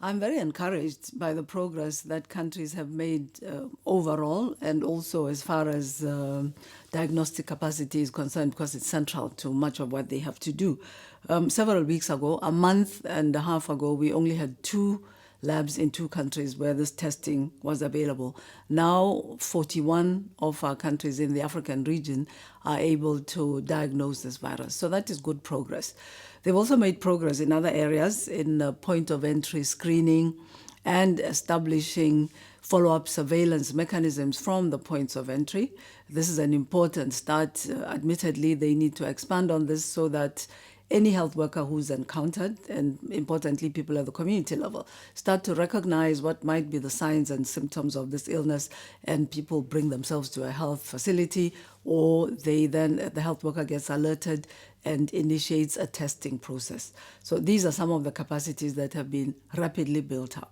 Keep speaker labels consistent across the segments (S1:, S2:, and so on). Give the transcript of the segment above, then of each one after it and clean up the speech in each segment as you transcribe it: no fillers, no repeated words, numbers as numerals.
S1: I'm very encouraged by the progress that countries have made overall, and also as far as diagnostic capacity is concerned, because it's central to much of what they have to do. Several weeks ago, a month and a half ago, we only had 2 labs in 2 countries where this testing was available. Now, 41 of our countries in the African region are able to diagnose this virus. So that is good progress. They've also made progress in other areas in point of entry screening and establishing follow-up surveillance mechanisms from the points of entry. This is an important start. Admittedly, they need to expand on this so that any health worker who's encountered, and importantly people at the community level, start to recognize what might be the signs and symptoms of this illness, and people bring themselves to a health facility, or the health worker gets alerted and initiates a testing process. So these are some of the capacities that have been rapidly built up.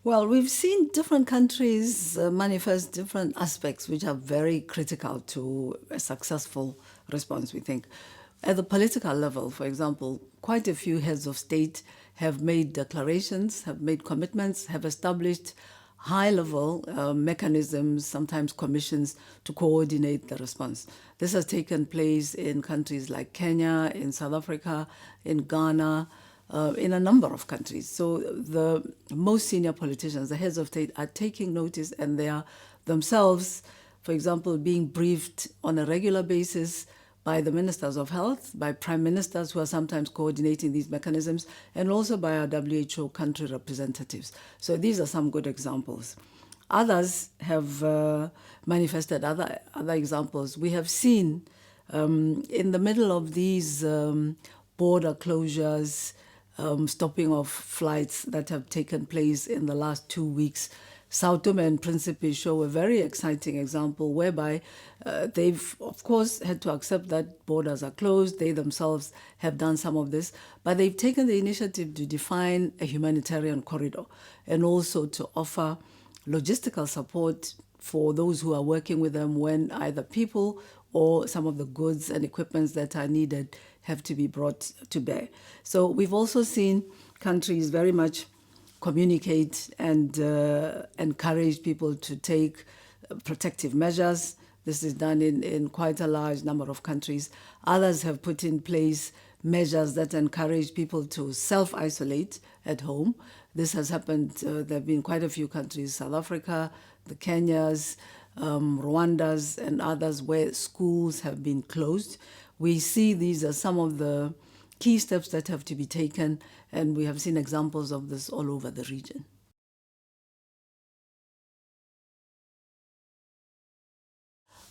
S1: Well, we've seen different countries manifest different aspects which are very critical to a successful response, we think. At the political level, for example, quite a few heads of state have made declarations, have made commitments, have established high-level mechanisms, sometimes commissions, to coordinate the response. This has taken place in countries like Kenya, in South Africa, in Ghana, in a number of countries. So the most senior politicians, the heads of state, are taking notice, and they are themselves, for example, being briefed on a regular basis by the ministers of health, by prime ministers who are sometimes coordinating these mechanisms, and also by our WHO country representatives. So these are some good examples. Others have manifested other examples. We have seen in the middle of these border closures, stopping of flights that have taken place in the last 2 weeks, Sao Tome and Principe show a very exciting example whereby they've, of course, had to accept that borders are closed. They themselves have done some of this, but they've taken the initiative to define a humanitarian corridor and also to offer logistical support for those who are working with them when either people or some of the goods and equipments that are needed have to be brought to bear. So we've also seen countries very much communicate and encourage people to take protective measures. This is done in quite a large number of countries. Others have put in place measures that encourage people to self-isolate at home. This has happened, there have been quite a few countries, South Africa, the Kenyas, Rwandas, and others where schools have been closed. We see these as some of the key steps that have to be taken, and we have seen examples of this all over the region.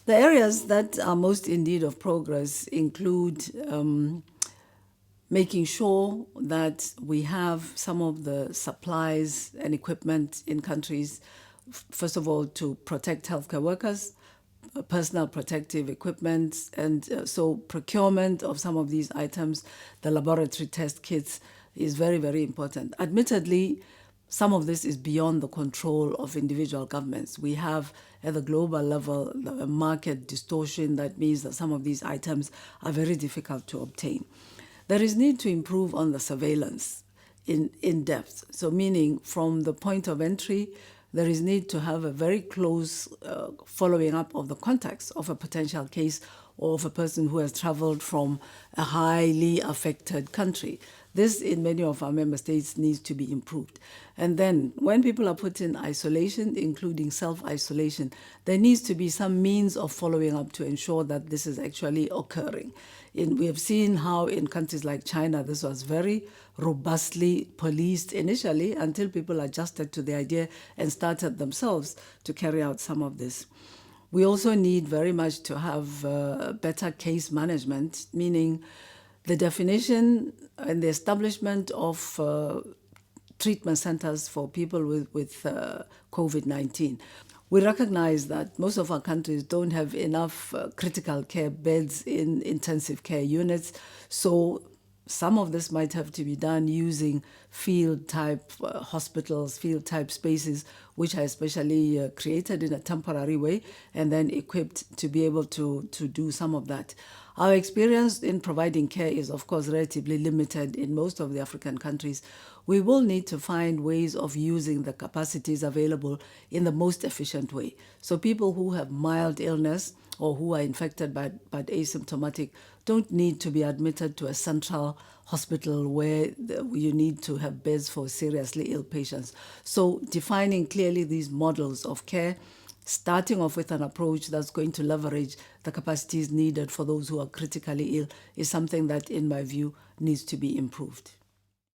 S1: The areas that are most in need of progress include making sure that we have some of the supplies and equipment in countries, first of all, to protect healthcare workers, personal protective equipment, and so procurement of some of these items, the laboratory test kits, is very, very important. Admittedly, some of this is beyond the control of individual governments. We have, at the global level, a market distortion that means that some of these items are very difficult to obtain. There is need to improve on the surveillance in depth. So meaning from the point of entry, there is need to have a very close following up of the contacts of a potential case or of a person who has traveled from a highly affected country. This, in many of our member states, needs to be improved. And then when people are put in isolation, including self-isolation, there needs to be some means of following up to ensure that this is actually occurring. We have seen how in countries like China, this was very robustly policed initially until people adjusted to the idea and started themselves to carry out some of this. We also need very much to have better case management, meaning the definition and the establishment of treatment centers for people with COVID-19. We recognize that most of our countries don't have enough critical care beds in intensive care units, so some of this might have to be done using field-type hospitals, field-type spaces, which are especially created in a temporary way and then equipped to be able to do some of that. Our experience in providing care is, of course, relatively limited in most of the African countries. We will need to find ways of using the capacities available in the most efficient way. So people who have mild illness or who are infected but asymptomatic don't need to be admitted to a central hospital where you need to have beds for seriously ill patients. So defining clearly these models of care, starting off with an approach that's going to leverage the capacities needed for those who are critically ill, is something that, in my view, needs to be improved.